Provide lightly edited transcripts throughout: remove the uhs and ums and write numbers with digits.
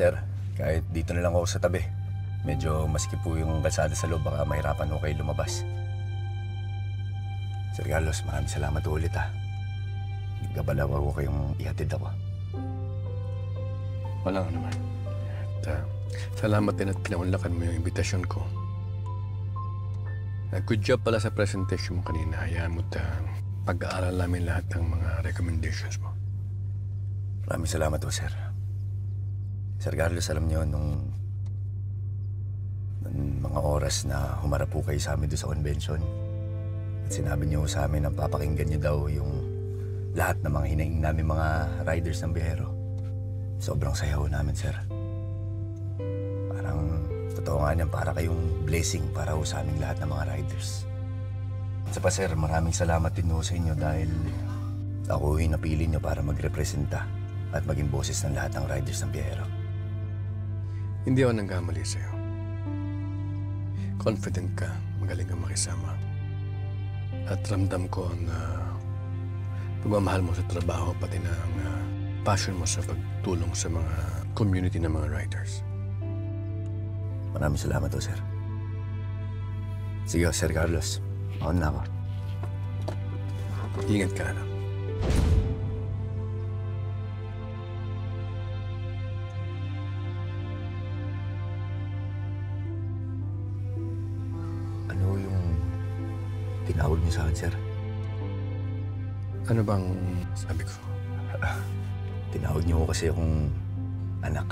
sir, kahit dito na lang ako sa tabi. Medyo maski po yung kalsada sa loob, baka mahirapan ko kayo lumabas. Sir Carlos, maraming salamat ulit ha. Nagkabalaw ako kayong ihatid ako. Walang naman. At, salamat din at pinaunlakan mo yung imbitasyon ko. Good job pala sa presentation mo kanina. Hayaan mo pag-aaral namin lahat ng mga recommendations mo. Maraming salamat po, sir. Sir Carlos, alam niyo, nung mga oras na humarap po kayo sa amin doon sa convention, at sinabi niyo sa amin na papakinggan niyo daw yung lahat ng mga hinaing namin mga riders ng biyahero. Sobrang sayaw namin, sir. Parang, totoo nga niyan, para kayong blessing para ho sa aming lahat ng mga riders. At pa, sir, maraming salamat din ho sa inyo dahil ako yung napili niyo para magrepresenta at maging boses ng lahat ng riders ng biyahero. Hindi ako nanggamali sa'yo. Confident ka, magaling kang makisama. At ramdam ko ang pagmamahal mo sa trabaho, pati na ang passion mo sa pagtulong sa mga community ng mga riders. Maraming salamat po, sir. Sige, Sir Carlos. Mauna na ako. Ingat ka, anak. Ano yung tinawag niyo sa akin, sir? Ano bang sabi ko? Tinawag niyo ko kasi akong anak.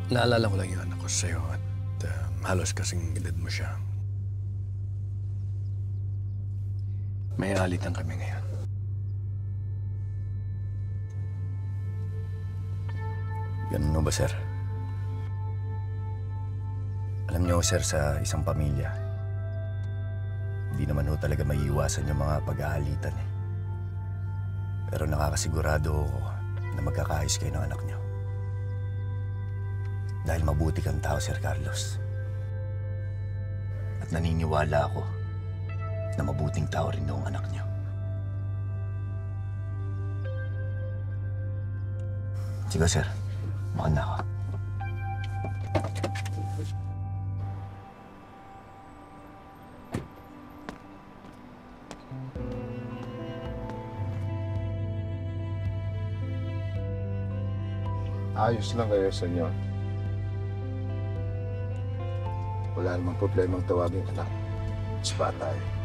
Naalala ko lang yung anak ko sa'yo at halos kasing edad mo siya. May alitan kami ngayon. Ganun ba, sir? Alam niyo, sir, sa isang pamilya, hindi naman ho talaga maiiwasan yung mga pag-aalitan eh. Pero nakakasigurado ako na magkakaayos kayo ng anak niyo. Dahil mabuti kang tao, Sir Carlos. At naniniwala ako na mabuting tao rin noong anak niyo. Sige, sir. Mauna ako. Ayos lang kayo sa inyo. Wala namang problemang tawagin ka na. Spa tayo.